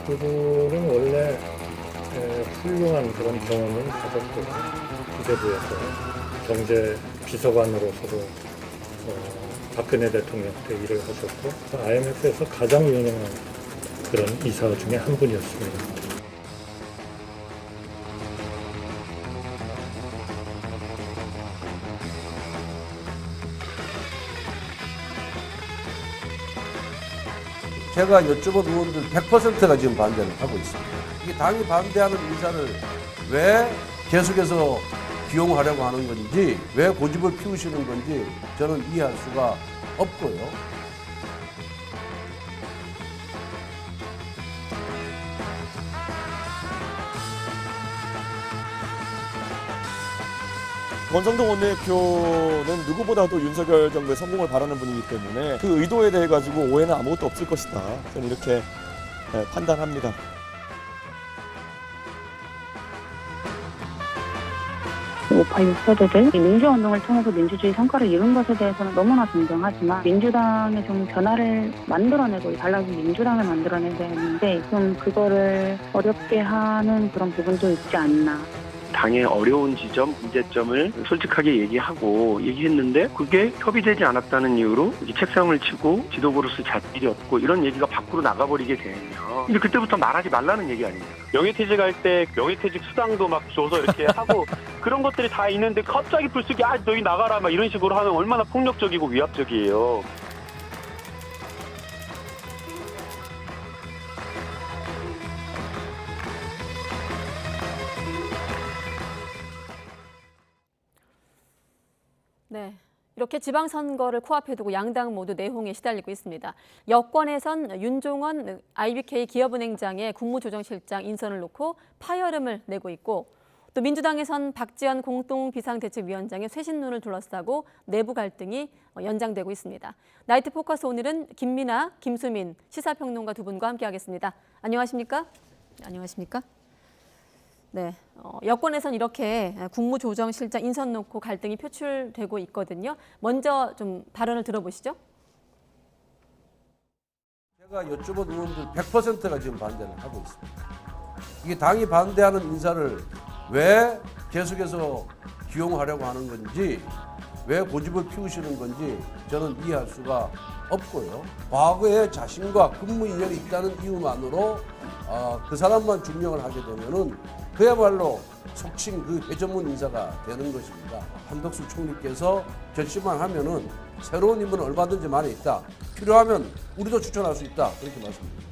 그분은 원래 훌륭한 그런 경험을 가졌고 기재부에서 경제 비서관으로서도 박근혜 대통령 때 일을 하셨고 IMF에서 가장 유명한 그런 이사 중에 한 분이었습니다. 제가 여쭤본 의원들 100%가 지금 반대를 하고 있습니다. 이게 당이 반대하는 인사를 왜 계속해서 기용하려고 하는 건지, 왜 고집을 피우시는 건지 저는 이해할 수가 없고요. 권성동 원내대표는 누구보다도 윤석열 정부의 성공을 바라는 분이기 때문에 그 의도에 대해 가지고 오해는 아무것도 없을 것이다. 저는 이렇게 판단합니다. 오파유 세대들 민주운동을 통해서 민주주의 성과를 이룬 것에 대해서는 너무나 존경하지만 민주당에 좀 변화를 만들어내고 달라진 민주당을 만들어내야 되는데 좀 그거를 어렵게 하는 그런 부분도 있지 않나. 당의 어려운 지점, 문제점을 솔직하게 얘기했는데 그게 협의되지 않았다는 이유로 책상을 치고 지도부로서 잣길이 없고 이런 얘기가 밖으로 나가버리게 되면 이제 그때부터 말하지 말라는 얘기 아닙니까? 명예퇴직할 때 명예퇴직 수당도 막 줘서 이렇게 하고 그런 것들이 다 있는데 갑자기 불쑥이 너희 나가라 막 이런 식으로 하면 얼마나 폭력적이고 위압적이에요. 네, 이렇게 지방선거를 코앞에 두고 양당 모두 내홍에 시달리고 있습니다. 여권에선 윤종원 IBK 기업은행장의 국무조정실장 인선을 놓고 파열음을 내고 있고 또 민주당에선 박지원 공동비상대책위원장의 쇄신론을 둘러싸고 내부 갈등이 연장되고 있습니다. 나이트 포커스 오늘은 김민아, 김수민 시사평론가 두 분과 함께하겠습니다. 안녕하십니까? 안녕하십니까? 네, 여권에선 이렇게 국무조정실장 인선 놓고 갈등이 표출되고 있거든요. 먼저 좀 발언을 들어보시죠. 제가 여쭤본 의원들 100%가 지금 반대를 하고 있습니다. 이게 당이 반대하는 인사를 왜 계속해서 기용하려고 하는 건지, 왜 고집을 피우시는 건지 저는 이해할 수가 없고요. 과거에 자신과 근무 인연이 있다는 이유만으로 그 사람만 중용을 하게 되면은 그야말로 속칭 그 회전문 인사가 되는 것입니다. 한덕수 총리께서 결심만 하면은 새로운 인물은 얼마든지 많이 있다. 필요하면 우리도 추천할 수 있다. 그렇게 말씀드립니다.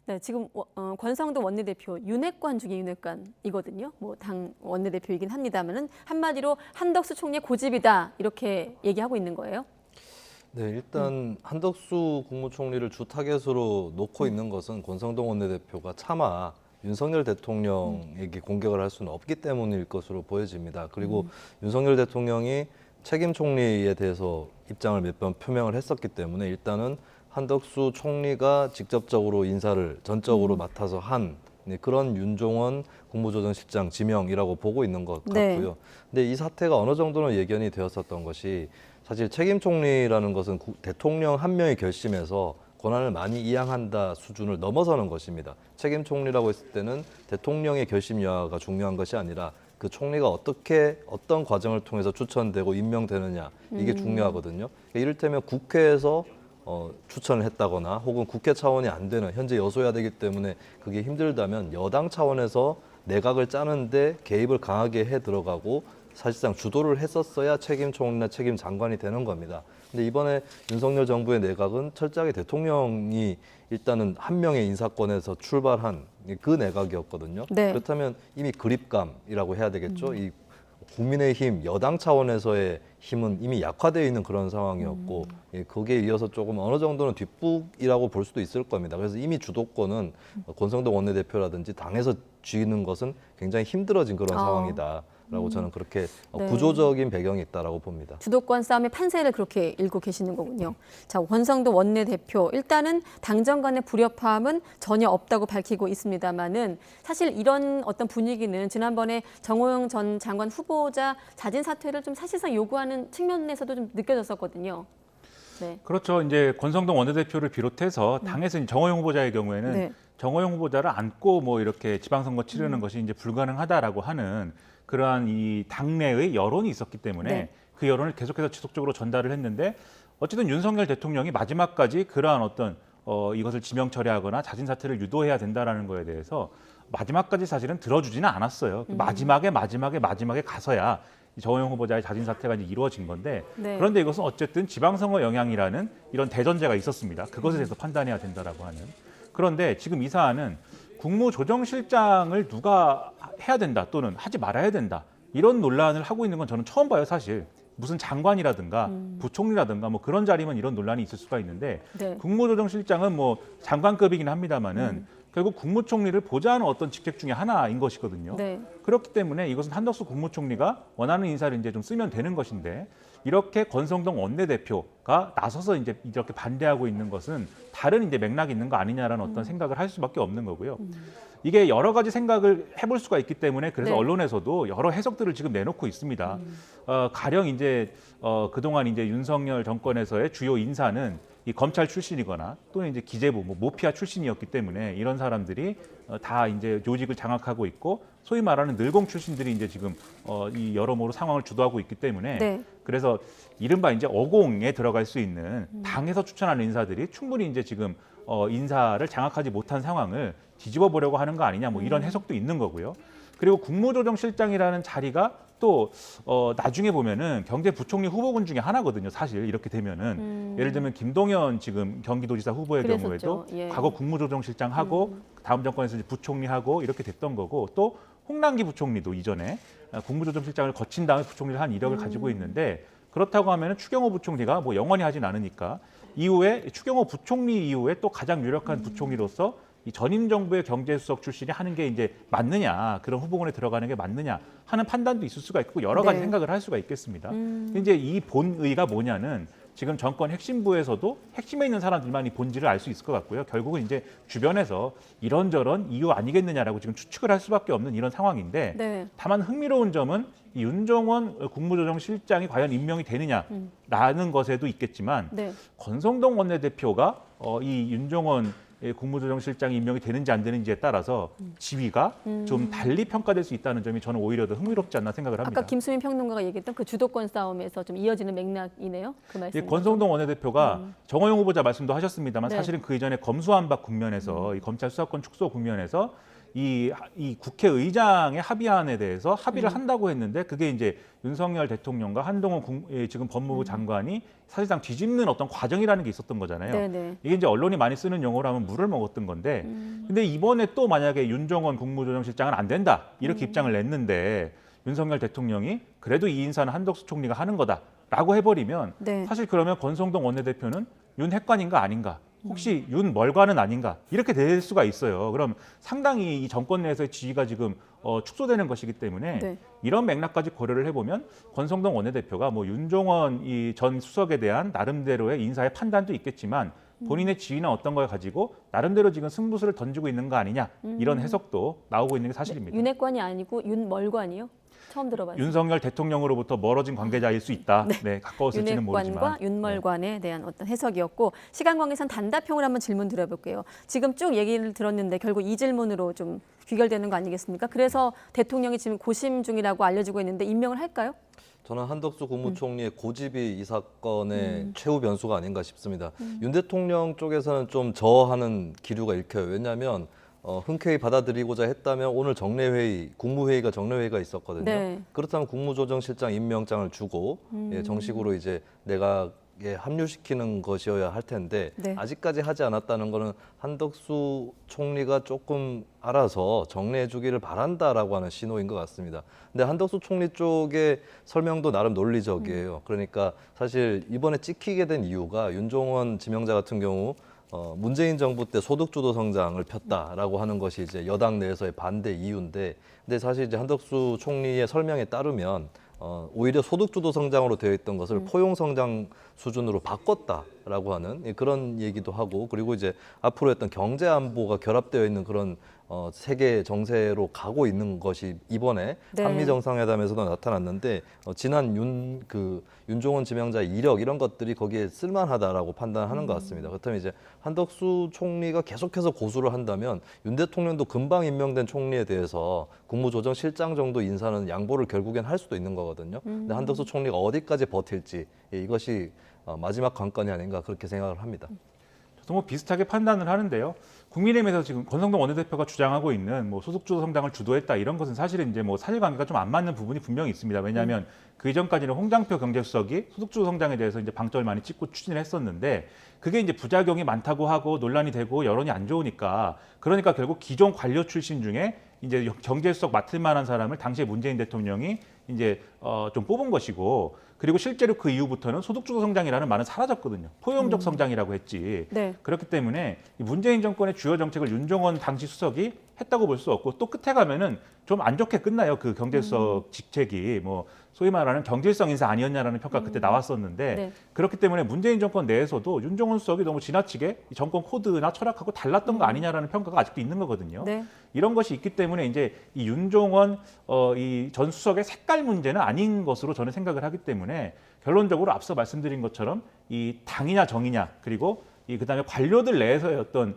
네, 지금 권성동 원내대표 윤핵관 중에 윤핵관이거든요. 뭐 당 원내대표이긴 합니다만은 한마디로 한덕수 총리의 고집이다 이렇게 얘기하고 있는 거예요. 네, 일단 한덕수 국무총리를 주 타겟으로 놓고 있는 것은 권성동 원내대표가 차마 윤석열 대통령에게 공격을 할 수는 없기 때문일 것으로 보여집니다. 그리고 윤석열 대통령이 책임 총리에 대해서 입장을 몇 번 표명을 했었기 때문에 일단은 한덕수 총리가 직접적으로 인사를 전적으로 맡아서 한 그런 윤종원 국무조정실장 지명이라고 보고 있는 것 같고요. 네. 근데 이 사태가 어느 정도는 예견이 되었었던 것이 사실 책임 총리라는 것은 대통령 한 명이 결심해서 권한을 많이 이양한다 수준을 넘어서는 것입니다. 책임 총리라고 했을 때는 대통령의 결심 여하가 중요한 것이 아니라 그 총리가 어떤 과정을 통해서 추천되고 임명되느냐 이게 중요하거든요. 이를테면 국회에서 추천을 했다거나 혹은 국회 차원이 안 되는 현재 여소야되기 때문에 그게 힘들다면 여당 차원에서 내각을 짜는데 개입을 강하게 해 들어가고 사실상 주도를 했었어야 책임 총리나 책임 장관이 되는 겁니다. 근데 이번에 윤석열 정부의 내각은 철저하게 대통령이 일단은 한 명의 인사권에서 출발한 그 내각이었거든요. 네. 그렇다면 이미 그립감이라고 해야 되겠죠. 이 국민의힘 여당 차원에서의 힘은 이미 약화되어 있는 그런 상황이었고 거기에 이어서 조금 어느 정도는 뒷북이라고 볼 수도 있을 겁니다. 그래서 이미 주도권은 권성동 원내대표라든지 당에서 쥐는 것은 굉장히 힘들어진 그런 상황이다라고 저는 그렇게 네. 구조적인 배경이 있다라고 봅니다. 주도권 싸움의 판세를 그렇게 읽고 계시는 거군요. 자, 권성동 원내대표 일단은 당정 간의 불협화음은 전혀 없다고 밝히고 있습니다만은 사실 이런 어떤 분위기는 지난번에 정호영 전 장관 후보자 자진 사퇴를 좀 사실상 요구하는 측면에서도 좀 느껴졌었거든요. 네. 그렇죠. 이제 권성동 원내대표를 비롯해서 당에서 이제 정호영 후보자의 경우에는 네. 정호영 후보자를 안고 뭐 이렇게 지방선거 치르는 것이 이제 불가능하다라고 하는 그러한 이 당내의 여론이 있었기 때문에 네. 그 여론을 계속해서 지속적으로 전달을 했는데 어쨌든 윤석열 대통령이 마지막까지 그러한 어떤 이것을 지명 처리하거나 자진 사퇴를 유도해야 된다라는 거에 대해서 마지막까지 사실은 들어주지는 않았어요. 마지막에 가서야 정호영 후보자의 자진 사퇴가 이제 이루어진 건데 네. 그런데 이것은 어쨌든 지방선거 영향이라는 이런 대전제가 있었습니다. 그것에 대해서 판단해야 된다라고 하는. 그런데 지금 이 사안은 국무조정실장을 누가 해야 된다 또는 하지 말아야 된다 이런 논란을 하고 있는 건 저는 처음 봐요, 사실. 무슨 장관이라든가 부총리라든가 뭐 그런 자리면 이런 논란이 있을 수가 있는데 네. 국무조정실장은 뭐 장관급이긴 합니다만은 결국 국무총리를 보좌하는 어떤 직책 중에 하나인 것이거든요. 네. 그렇기 때문에 이것은 한덕수 국무총리가 원하는 인사를 이제 좀 쓰면 되는 것인데 이렇게 권성동 원내대표가 나서서 이제 이렇게 반대하고 있는 것은 다른 이제 맥락이 있는 거 아니냐라는 어떤 생각을 할 수밖에 없는 거고요. 이게 여러 가지 생각을 해볼 수가 있기 때문에 그래서 네. 언론에서도 여러 해석들을 지금 내놓고 있습니다. 가령 이제 그동안 이제 윤석열 정권에서의 주요 인사는 이 검찰 출신이거나 또는 이제 기재부, 뭐 모피아 출신이었기 때문에 이런 사람들이 다 이제 요직을 장악하고 있고 소위 말하는 늘공 출신들이 이제 지금 이 여러모로 상황을 주도하고 있기 때문에 네. 그래서 이른바 이제 어공에 들어갈 수 있는 당에서 추천하는 인사들이 충분히 이제 지금 인사를 장악하지 못한 상황을 뒤집어 보려고 하는 거 아니냐 뭐 이런 해석도 있는 거고요. 그리고 국무조정실장이라는 자리가 또 나중에 보면은 경제부총리 후보군 중에 하나거든요. 사실 이렇게 되면은 예를 들면 김동연 지금 경기도지사 후보의 그랬었죠. 경우에도 예. 과거 국무조정실장 하고 다음 정권에서 이제 부총리 하고 이렇게 됐던 거고 또 홍남기 부총리도 이전에 국무조정실장을 거친 다음에 부총리를 한 이력을 가지고 있는데 그렇다고 하면은 추경호 부총리가 뭐 영원히 하진 않으니까 이후에 추경호 부총리 이후에 또 가장 유력한 부총리로서 이 전임 정부의 경제수석 출신이 하는 게 이제 맞느냐 그런 후보군에 들어가는 게 맞느냐 하는 판단도 있을 수가 있고 여러 가지 네. 생각을 할 수가 있겠습니다. 이제 이 본의가 뭐냐는 지금 정권 핵심부에서도 핵심에 있는 사람들만 이 본질을 알 수 있을 것 같고요. 결국은 이제 주변에서 이런저런 이유 아니겠느냐라고 지금 추측을 할 수밖에 없는 이런 상황인데 네. 다만 흥미로운 점은 이 윤종원 국무조정실장이 과연 임명이 되느냐라는 것에도 있겠지만 네. 권성동 원내대표가 이 윤종원 국무조정실장이 임명이 되는지 안 되는지에 따라서 지위가 좀 달리 평가될 수 있다는 점이 저는 오히려 더 흥미롭지 않나 생각을 합니다. 아까 김수민 평론가가 얘기했던 그 주도권 싸움에서 좀 이어지는 맥락이네요. 그 말씀. 권성동 원내대표가 정호영 후보자 말씀도 하셨습니다만 네. 사실은 그 이전에 검수완박 국면에서 이 검찰 수사권 축소 국면에서 이 국회의장의 합의안에 대해서 합의를 한다고 했는데 그게 이제 윤석열 대통령과 한동훈 지금 법무부 장관이 사실상 뒤집는 어떤 과정이라는 게 있었던 거잖아요. 네네. 이게 이제 언론이 많이 쓰는 용어로 하면 물을 먹었던 건데 근데 이번에 또 만약에 윤종원 국무조정실장은 안 된다 이렇게 입장을 냈는데 윤석열 대통령이 그래도 이 인사는 한덕수 총리가 하는 거다라고 해버리면 네. 사실 그러면 권성동 원내대표는 윤핵관인가 아닌가 혹시 윤멀관은 아닌가 이렇게 될 수가 있어요. 그럼 상당히 이 정권 내에서의 지위가 지금 축소되는 것이기 때문에 네. 이런 맥락까지 고려를 해보면 권성동 원내대표가 뭐 윤종원 이 전 수석에 대한 나름대로의 인사의 판단도 있겠지만 본인의 지위나 어떤 걸 가지고 나름대로 지금 승부수를 던지고 있는 거 아니냐 이런 해석도 나오고 있는 게 사실입니다. 윤핵관이 아니고 윤멀관이요? 처음 들어봐요. 윤석열 대통령으로부터 멀어진 관계자일 수 있다. 네, 가까웠을지는 모르지만. 윤핵관과 윤멀관에 대한 어떤 해석이었고 시간 관계상 단답형으로 한번 질문 드려볼게요. 지금 쭉 얘기를 들었는데 결국 이 질문으로 좀 귀결되는 거 아니겠습니까? 그래서 대통령이 지금 고심 중이라고 알려지고 있는데 임명을 할까요? 저는 한덕수 국무총리의 고집이 이 사건의 최후 변수가 아닌가 싶습니다. 윤 대통령 쪽에서는 좀 저하는 기류가 읽혀요. 왜냐하면 흔쾌히 받아들이고자 했다면 오늘 정례회의, 국무회의가 정례회의가 있었거든요. 네. 그렇다면 국무조정실장 임명장을 주고 정식으로 이제 내각에 합류시키는 것이어야 할 텐데 네. 아직까지 하지 않았다는 거는 한덕수 총리가 조금 알아서 정리해 주기를 바란다라고 하는 신호인 것 같습니다. 근데 한덕수 총리 쪽의 설명도 나름 논리적이에요. 그러니까 사실 이번에 찍히게 된 이유가 윤종원 지명자 같은 경우 문재인 정부 때 소득주도 성장을 폈다라고 하는 것이 이제 여당 내에서의 반대 이유인데, 근데 사실 이제 한덕수 총리의 설명에 따르면 오히려 소득주도 성장으로 되어 있던 것을 포용 성장 수준으로 바꿨다라고 라고 하는 그런 얘기도 하고, 그리고 이제 앞으로 어떤 경제 안보가 결합되어 있는 그런 세계 정세로 가고 있는 것이 이번에 네. 한미 정상회담에서도 나타났는데 지난 윤종원 지명자의 이력 이런 것들이 거기에 쓸만하다라고 판단하는 것 같습니다. 그렇다면 이제 한덕수 총리가 계속해서 고수를 한다면 윤 대통령도 금방 임명된 총리에 대해서 국무조정실장 정도 인사는 양보를 결국엔 할 수도 있는 거거든요. 근데 한덕수 총리가 어디까지 버틸지 이것이 마지막 관건이 아닌가 그렇게 생각을 합니다. 저도 뭐 비슷하게 판단을 하는데요. 국민의힘에서 지금 권성동 원내대표가 주장하고 있는 뭐 소득주도 성장을 주도했다 이런 것은 사실은 이제 뭐 사실관계가 좀 안 맞는 부분이 분명히 있습니다. 왜냐하면 그 이전까지는 홍장표 경제수석이 소득주도 성장에 대해서 이제 방점을 많이 찍고 추진을 했었는데 그게 이제 부작용이 많다고 하고 논란이 되고 여론이 안 좋으니까 그러니까 결국 기존 관료 출신 중에 이제 경제수석 맡을 만한 사람을 당시에 문재인 대통령이 이제 좀 뽑은 것이고 그리고 실제로 그 이후부터는 소득주도 성장이라는 말은 사라졌거든요. 포용적 성장이라고 했지. 네. 그렇기 때문에 이 문재인 정권의 주요 정책을 윤종원 당시 수석이 했다고 볼 수 없고 또 끝에 가면은 좀 안 좋게 끝나요. 그 경제수석 직책이 뭐 소위 말하는 경질성 인사 아니었냐라는 평가 그때 나왔었는데 네. 그렇기 때문에 문재인 정권 내에서도 윤종원 수석이 너무 지나치게 이 정권 코드나 철학하고 달랐던 거 아니냐라는 평가가 아직도 있는 거거든요. 네. 이런 것이 있기 때문에 이제 이 윤종원 이 전 수석의 색깔 문제는 아닌 것으로 저는 생각을 하기 때문에 결론적으로 앞서 말씀드린 것처럼 이 당이냐 정이냐 그리고 이 그다음에 관료들 내에서의 어떤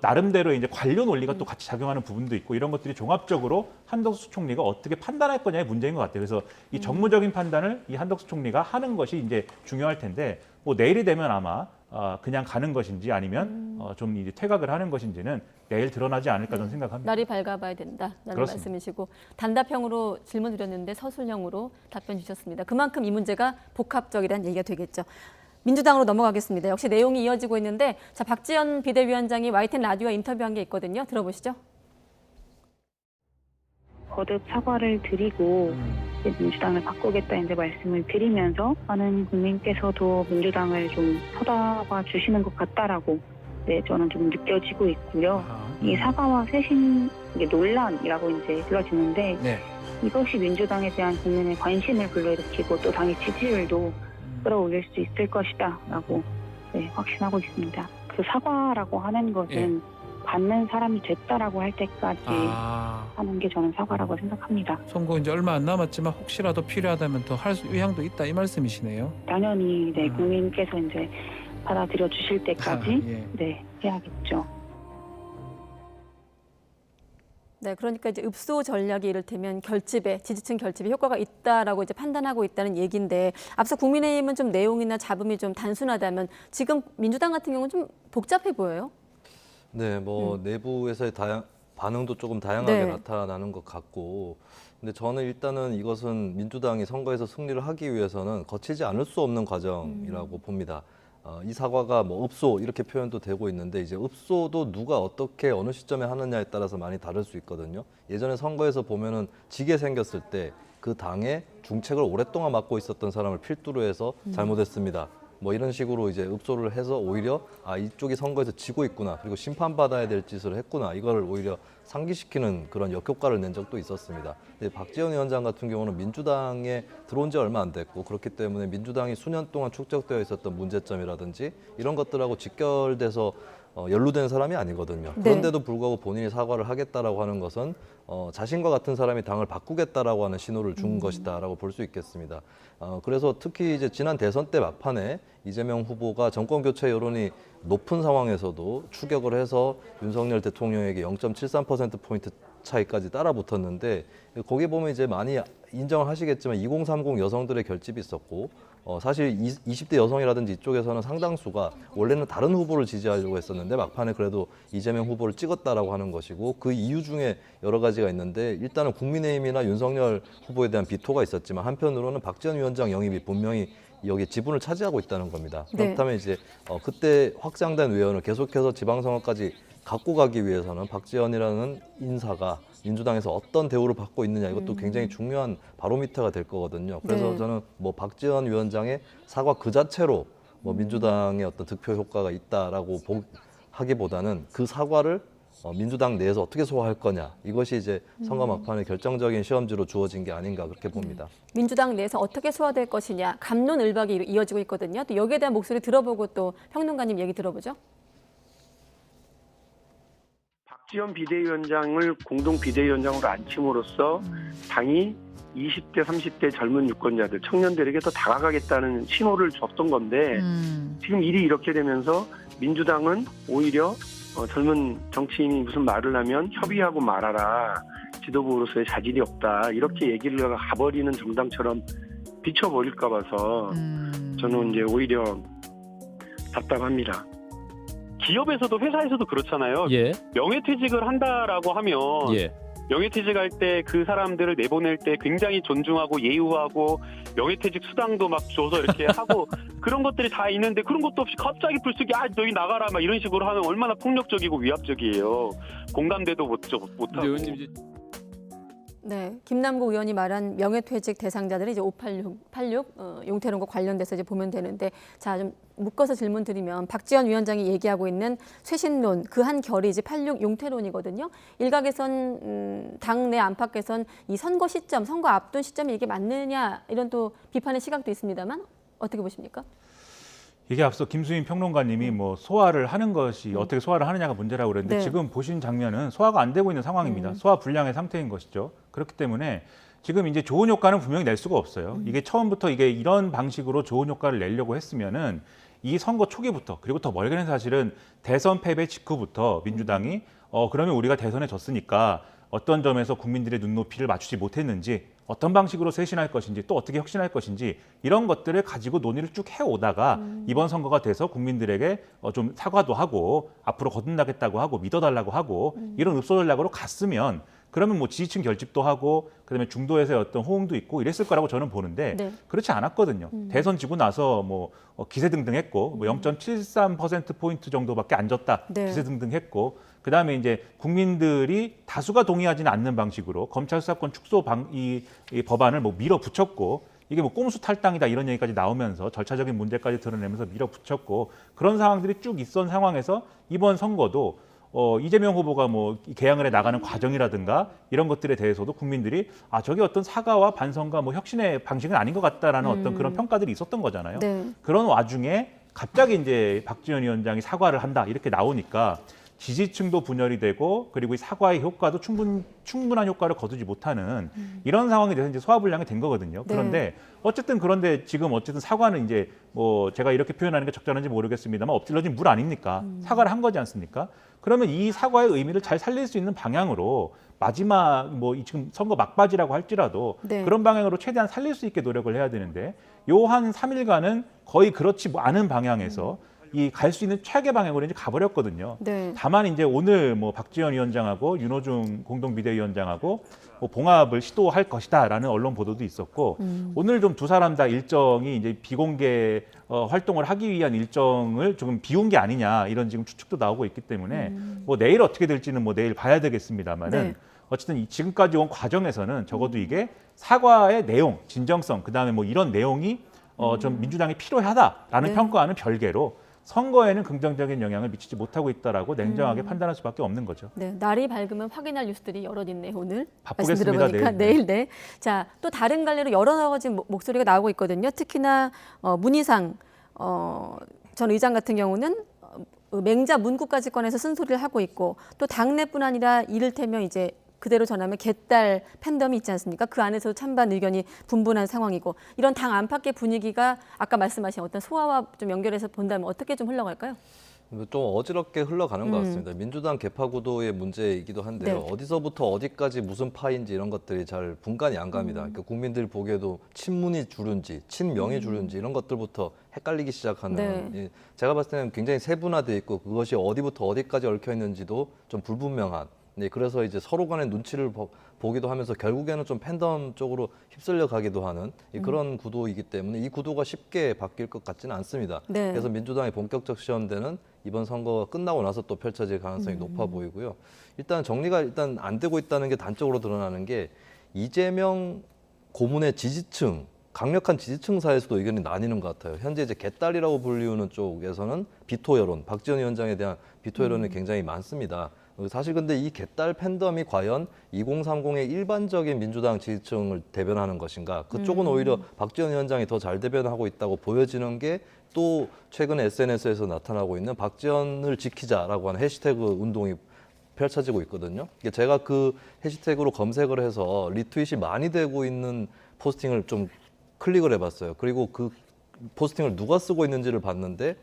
나름대로 이제 관료 논리가 또 같이 작용하는 부분도 있고 이런 것들이 종합적으로 한덕수 총리가 어떻게 판단할 거냐의 문제인 것 같아요. 그래서 이 정무적인 판단을 이 한덕수 총리가 하는 것이 이제 중요할 텐데 뭐 내일이 되면 아마 그냥 가는 것인지 아니면 좀 이제 퇴각을 하는 것인지는 내일 드러나지 않을까 저는 생각합니다. 날이 밝아봐야 된다라는 그렇습니다. 말씀이시고 단답형으로 질문 드렸는데 서술형으로 답변 주셨습니다. 그만큼 이 문제가 복합적이라는 얘기가 되겠죠. 민주당으로 넘어가겠습니다. 역시 내용이 이어지고 있는데 자 박지원 비대위원장이 YTN 라디오와 인터뷰한 게 있거든요. 들어보시죠. 거듭 사과를 드리고 이제 민주당을 바꾸겠다 이제 말씀을 드리면서 많은 국민께서도 민주당을 좀 쳐다봐 주시는 것 같다라고 네, 저는 좀 느껴지고 있고요. 이 사과와 쇄신 이게 논란이라고 이제 불러지는데 네. 이것이 민주당에 대한 국민의 관심을 불러일으키고 또 당의 지지율도 끌어올릴 수 있을 것이다라고 네, 확신하고 있습니다. 그 사과라고 하는 것은 받는 사람이 됐다라고 할 때까지 하는 게 저는 사과라고 생각합니다. 선거 이제 얼마 안 남았지만 혹시라도 필요하다면 더 할 의향도 있다 이 말씀이시네요. 당연히 네, 국민께서 이제 받아들여 주실 때까지 예. 네, 해야겠죠. 네, 그러니까 이제 읍소 전략이 이를테면 결집에 지지층 결집에 효과가 있다라고 이제 판단하고 있다는 얘기인데 앞서 국민의힘은 좀 내용이나 잡음이 좀 단순하다면 지금 민주당 같은 경우는 좀 복잡해 보여요. 네, 뭐 내부에서의 반응도 조금 다양하게 네. 나타나는 것 같고, 근데 저는 일단은 이것은 민주당이 선거에서 승리를 하기 위해서는 거치지 않을 수 없는 과정이라고 봅니다. 이 사과가 뭐 읍소 이렇게 표현도 되고 있는데 이제 읍소도 누가 어떻게 어느 시점에 하느냐에 따라서 많이 다를 수 있거든요. 예전에 선거에서 보면은 지게 생겼을 때 그 당의 중책을 오랫동안 맡고 있었던 사람을 필두로 해서 잘못했습니다. 뭐 이런 식으로 이제 읍소를 해서 오히려 이쪽이 선거에서 지고 있구나, 그리고 심판받아야 될 짓을 했구나, 이걸 오히려 상기시키는 그런 역효과를 낸 적도 있었습니다. 근데 박지원 위원장 같은 경우는 민주당에 들어온 지 얼마 안 됐고 그렇기 때문에 민주당이 수년 동안 축적되어 있었던 문제점이라든지 이런 것들하고 직결돼서 연루된 사람이 아니거든요. 네. 그런데도 불구하고 본인이 사과를 하겠다라고 하는 것은 자신과 같은 사람이 당을 바꾸겠다라고 하는 신호를 준 것이다라고 볼 수 있겠습니다. 그래서 특히 이제 지난 대선 때 막판에 이재명 후보가 정권 교체 여론이 높은 상황에서도 추격을 해서 윤석열 대통령에게 0.73%포인트 차이까지 따라붙었는데 거기 보면 이제 많이 인정을 하시겠지만 2030 여성들의 결집이 있었고 사실 20대 여성이라든지 이쪽에서는 상당수가 원래는 다른 후보를 지지하려고 했었는데 막판에 그래도 이재명 후보를 찍었다라고 하는 것이고 그 이유 중에 여러 가지가 있는데 일단은 국민의힘이나 윤석열 후보에 대한 비토가 있었지만 한편으로는 박지원 위원장 영입이 분명히 여기 지분을 차지하고 있다는 겁니다. 네. 그렇다면 이제 그때 확장된 의원을 계속해서 지방선거까지 갖고 가기 위해서는 박지원이라는 인사가 민주당에서 어떤 대우를 받고 있느냐 이것도 굉장히 중요한 바로미터가 될 거거든요. 그래서 네. 저는 뭐 박지원 위원장의 사과 그 자체로 뭐 민주당의 어떤 득표 효과가 있다라고 하기보다는 그 사과를 민주당 내에서 어떻게 소화할 거냐 이것이 이제 선거 막판의 결정적인 시험지로 주어진 게 아닌가 그렇게 봅니다. 민주당 내에서 어떻게 소화될 것이냐 갑론을박이 이어지고 있거든요. 또 여기에 대한 목소리 들어보고 또 평론가님 얘기 들어보죠. 박지원 비대위원장을 공동 비대위원장으로 앉힘으로써 당이 20대, 30대 젊은 유권자들, 청년들에게 더 다가가겠다는 신호를 줬던 건데 지금 일이 이렇게 되면서 민주당은 오히려 젊은 정치인이 무슨 말을 하면 협의하고 말아라. 지도부로서의 자질이 없다. 이렇게 얘기를 가버리는 정당처럼 비춰버릴까 봐서 저는 이제 오히려 답답합니다. 기업에서도 회사에서도 그렇잖아요. 예. 명예퇴직을 한다라고 하면 예. 명예퇴직할 때 그 사람들을 내보낼 때 굉장히 존중하고 예우하고 명예퇴직 수당도 막 줘서 이렇게 하고 그런 것들이 다 있는데 그런 것도 없이 갑자기 불쑥이 너희 나가라 막 이런 식으로 하면 얼마나 폭력적이고 위압적이에요. 공감대도 못하고. 네, 김남국 의원이 말한 명예퇴직 대상자들이 이제 586 용태론과 관련돼서 이제 보면 되는데, 자, 좀 묶어서 질문 드리면 박지원 위원장이 얘기하고 있는 쇄신론 그 한 결이 이제 86 용태론이거든요. 일각에선 당내 안팎에선 이 선거 시점, 선거 앞둔 시점이 이게 맞느냐 이런 또 비판의 시각도 있습니다만 어떻게 보십니까? 이게 앞서 김수인 평론가님이 뭐 소화를 하는 것이 어떻게 소화를 하느냐가 문제라고 그랬는데 네. 지금 보신 장면은 소화가 안 되고 있는 상황입니다. 소화 불량의 상태인 것이죠. 그렇기 때문에 지금 이제 좋은 효과는 분명히 낼 수가 없어요. 이게 처음부터 이게 이런 방식으로 좋은 효과를 내려고 했으면은 이 선거 초기부터, 그리고 더 멀게는 사실은 대선 패배 직후부터 민주당이 그러면 우리가 대선에 졌으니까 어떤 점에서 국민들의 눈높이를 맞추지 못했는지, 어떤 방식으로 쇄신할 것인지, 또 어떻게 혁신할 것인지 이런 것들을 가지고 논의를 쭉 해오다가 이번 선거가 돼서 국민들에게 좀 사과도 하고 앞으로 거듭나겠다고 하고 믿어달라고 하고 이런 읍소전략으로 갔으면, 그러면 뭐 지지층 결집도 하고 그다음에 중도에서의 어떤 호응도 있고 이랬을 거라고 저는 보는데 네. 그렇지 않았거든요. 대선 지고 나서 뭐 기세등등했고 뭐 0.73%포인트 정도밖에 안 졌다. 네. 기세등등했고 그다음에 이제 국민들이 다수가 동의하지는 않는 방식으로 검찰 수사권 축소 이 법안을 뭐 밀어붙였고, 이게 뭐 꼼수 탈당이다 이런 얘기까지 나오면서 절차적인 문제까지 드러내면서 밀어붙였고, 그런 상황들이 쭉 있던 상황에서 이번 선거도 이재명 후보가 뭐 개항을 해 나가는 과정이라든가 이런 것들에 대해서도 국민들이 저게 어떤 사과와 반성과 뭐 혁신의 방식은 아닌 것 같다라는 어떤 그런 평가들이 있었던 거잖아요. 네. 그런 와중에 갑자기 이제 박지원 위원장이 사과를 한다 이렇게 나오니까 지지층도 분열이 되고, 그리고 이 사과의 효과도 충분한 효과를 거두지 못하는 이런 상황이 돼서 이제 소화불량이 된 거거든요. 네. 그런데 어쨌든 지금 사과는 이제 뭐 제가 이렇게 표현하는 게 적절한지 모르겠습니다만 엎질러진 물 아닙니까? 사과를 한 거지 않습니까? 그러면 이 사과의 의미를 잘 살릴 수 있는 방향으로 마지막 뭐 지금 선거 막바지라고 할지라도 네. 그런 방향으로 최대한 살릴 수 있게 노력을 해야 되는데, 요 한 3일간은 거의 그렇지 않은 방향에서 이 갈 수 있는 최악의 방향으로 이제 가버렸거든요. 네. 다만 이제 오늘 뭐 박지원 위원장하고 윤호중 공동비대위원장하고 뭐 봉합을 시도할 것이다라는 언론 보도도 있었고, 오늘 좀 두 사람 다 일정이 이제 비공개 활동을 하기 위한 일정을 조금 비운 게 아니냐 이런 지금 추측도 나오고 있기 때문에 뭐 내일 어떻게 될지는 뭐 내일 봐야 되겠습니다만은 네. 어쨌든 지금까지 온 과정에서는 적어도 이게 사과의 내용, 진정성, 그다음에 뭐 이런 내용이 좀 민주당이 필요하다라는 네. 평가와는 별개로 선거에는 긍정적인 영향을 미치지 못하고 있다라고 냉정하게 판단할 수밖에 없는 거죠. 네, 날이 밝으면 확인할 뉴스들이 여럿 있네 오늘. 바쁘겠습니다. 말씀 들어보니까 내일. 네. 자, 또 다른 갈래로 여러 가지 목소리가 나오고 있거든요. 특히나 문희상 전 의장 같은 경우는 맹자 문구까지 꺼내서 쓴소리를 하고 있고, 또 당내뿐 아니라 이를테면 이제 그대로 전하면 개딸 팬덤이 있지 않습니까? 그 안에서 찬반 의견이 분분한 상황이고, 이런 당 안팎의 분위기가 아까 말씀하신 어떤 소화와 좀 연결해서 본다면 어떻게 좀 흘러갈까요? 좀 어지럽게 흘러가는 것 같습니다. 민주당 개파 구도의 문제이기도 한데요. 네. 어디서부터 어디까지 무슨 파인지 이런 것들이 잘 분간이 안 갑니다. 그러니까 국민들이 보기에도 친문이 주류인지 친명이 주류인지 이런 것들부터 헷갈리기 시작하는, 네. 제가 봤을 때는 굉장히 세분화돼 있고 그것이 어디부터 어디까지 얽혀 있는지도 좀 불분명한, 네, 그래서 이제 서로 간의 눈치를 보기도 하면서 결국에는 좀 팬덤 쪽으로 휩쓸려 가기도 하는 그런 구도이기 때문에 이 구도가 쉽게 바뀔 것 같지는 않습니다. 네. 그래서 민주당의 본격적 시험대는 이번 선거가 끝나고 나서 또 펼쳐질 가능성이 높아 보이고요. 일단 정리가 안 되고 있다는 게 단적으로 드러나는 게, 이재명 고문의 지지층 강력한 지지층 사이에서도 의견이 나뉘는 것 같아요. 현재 이제 개딸이라고 불리우는 쪽에서는 비토 여론, 박지원 위원장에 대한 비토 여론이 굉장히 많습니다. 사실 근데 이 개딸 팬덤이 과연 2030의 일반적인 민주당 지지층을 대변하는 것인가? 그쪽은 오히려 박지원 위원장이 더 잘 대변하고 있다고 보여지는 게 또 최근 SNS에서 나타나고 있는 박지원을 지키자라고 하는 해시태그 운동이 펼쳐지고 있거든요. 제가 그 해시태그로 검색을 해서 리트윗이 많이 되고 있는 포스팅을 좀 클릭을 해봤어요. 그리고 그 포스팅을 누가 쓰고 있는지를 봤는데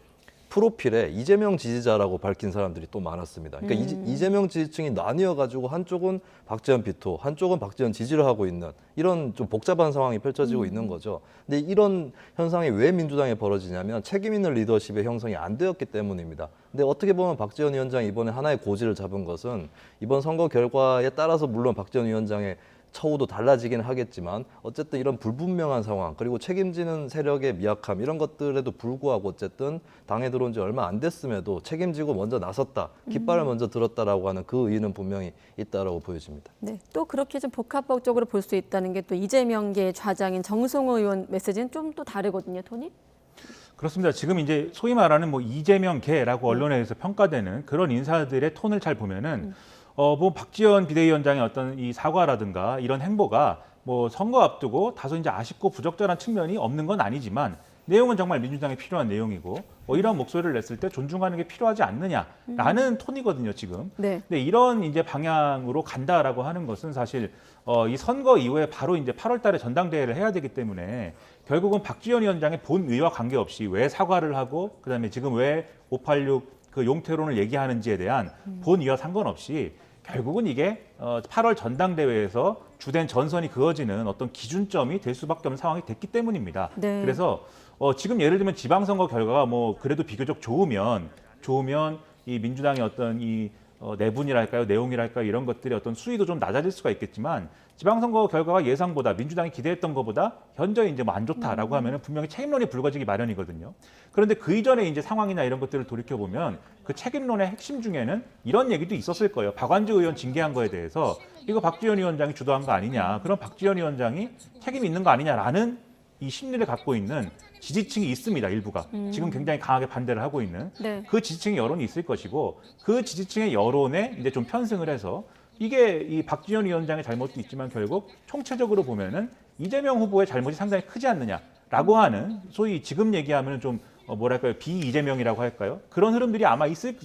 프로필에 이재명 지지자라고 밝힌 사람들이 또 많았습니다. 그러니까 이재명 지지층이 나뉘어가지고 한쪽은 박지원 비토, 한쪽은 박지원 지지를 하고 있는 이런 좀 복잡한 상황이 펼쳐지고 있는 거죠. 근데 이런 현상이 왜 민주당에 벌어지냐면 책임 있는 리더십의 형성이 안 되었기 때문입니다. 근데 어떻게 보면 박지원 위원장이 이번에 하나의 고지를 잡은 것은 이번 선거 결과에 따라서 물론 박지원 위원장의 처우도 달라지긴 하겠지만 어쨌든 이런 불분명한 상황 그리고 책임지는 세력의 미약함 이런 것들에도 불구하고 어쨌든 당에 들어온 지 얼마 안 됐음에도 책임지고 먼저 나섰다. 깃발을 먼저 들었다라고 하는 그 의의는 분명히 있다라고 보여집니다. 네, 또 그렇게 좀 복합적으로 볼 수 있다는 게 또 이재명계 좌장인 정성호 의원 메시지는 좀 또 다르거든요, 토니? 그렇습니다. 지금 이제 소위 말하는 뭐 이재명계라고 언론에서 평가되는 그런 인사들의 톤을 잘 보면은 뭐 박지원 비대위원장의 어떤 이 사과라든가 이런 행보가 뭐 선거 앞두고 다소 이제 아쉽고 부적절한 측면이 없는 건 아니지만 내용은 정말 민주당에 필요한 내용이고 이런 목소리를 냈을 때 존중하는 게 필요하지 않느냐라는 톤이거든요, 지금. 네. 근데 이런 이제 방향으로 간다라고 하는 것은 사실 이 선거 이후에 바로 이제 8월 달에 전당대회를 해야 되기 때문에 결국은 박지원 위원장의 본 의와 관계없이 왜 사과를 하고 그다음에 지금 왜 586 그 용태론을 얘기하는지에 대한 본 의와 상관없이 결국은 이게 8월 전당대회에서 주된 전선이 그어지는 어떤 기준점이 될 수밖에 없는 상황이 됐기 때문입니다. 네. 그래서 지금 예를 들면 지방선거 결과가 뭐 그래도 비교적 좋으면 이 민주당의 어떤 이 내분이랄까요, 내용이랄까요 이런 것들의 어떤 수위도 좀 낮아질 수가 있겠지만 지방선거 결과가 예상보다 민주당이 기대했던 것보다 현저히 이제 뭐 안 좋다라고 하면은 분명히 책임론이 불거지기 마련이거든요. 그런데 그 이전에 이제 상황이나 이런 것들을 돌이켜 보면 그 책임론의 핵심 중에는 이런 얘기도 있었을 거예요. 박완주 의원 징계한 거에 대해서 이거 박지원 위원장이 주도한 거 아니냐, 그럼 박지원 위원장이 책임 있는 거 아니냐라는 이 심리를 갖고 있는 지지층이 있습니다. 일부가 지금 굉장히 강하게 반대를 하고 있는 네. 그 지지층의 여론이 있을 것이고 그 지지층의 여론에 이제 좀 편승을 해서 이게 이 박지원 위원장의 잘못도 있지만 결국 총체적으로 보면은 이재명 후보의 잘못이 상당히 크지 않느냐라고 하는 소위 지금 얘기하면 좀 뭐랄까요 비이재명이라고 할까요? 그런 흐름들이 아마 있을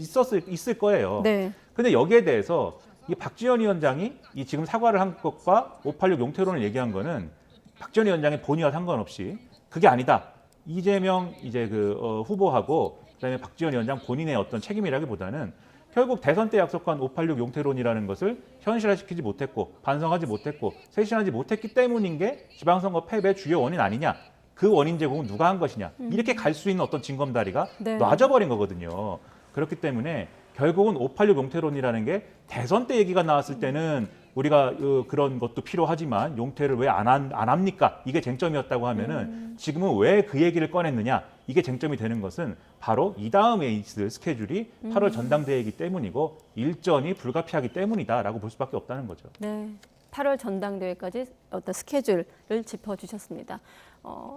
거예요. 네. 근데 여기에 대해서 이 박지원 위원장이 이 지금 사과를 한 것과 586 용태론을 얘기한 거는 박지원 위원장의 본의와 상관없이 그게 아니다. 이재명 이제 그 후보하고 그다음에 박지원 위원장 본인의 어떤 책임이라기보다는 결국 대선 때 약속한 586 용태론이라는 것을 현실화시키지 못했고 반성하지 못했고 쇄신하지 못했기 때문인 게 지방선거 패배의 주요 원인 아니냐. 그 원인 제공은 누가 한 것이냐. 이렇게 갈 수 있는 어떤 징검다리가 네. 놔져버린 거거든요. 그렇기 때문에 결국은 586 용태론이라는 게 대선 때 얘기가 나왔을 때는 우리가 그런 것도 필요하지만 용태를 왜 안 합니까? 이게 쟁점이었다고 하면은 지금은 왜 그 얘기를 꺼냈느냐? 이게 쟁점이 되는 것은 바로 이 다음에 있을 스케줄이 8월 전당대회이기 때문이고 일전이 불가피하기 때문이다라고 볼 수밖에 없다는 거죠. 네. 8월 전당대회까지 어떤 스케줄을 짚어주셨습니다.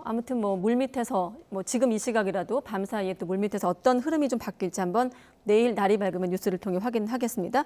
아무튼 뭐 물밑에서 뭐 지금 이 시각이라도 밤 사이에 또 물밑에서 어떤 흐름이 좀 바뀔지 한번 내일 날이 밝으면 뉴스를 통해 확인하겠습니다.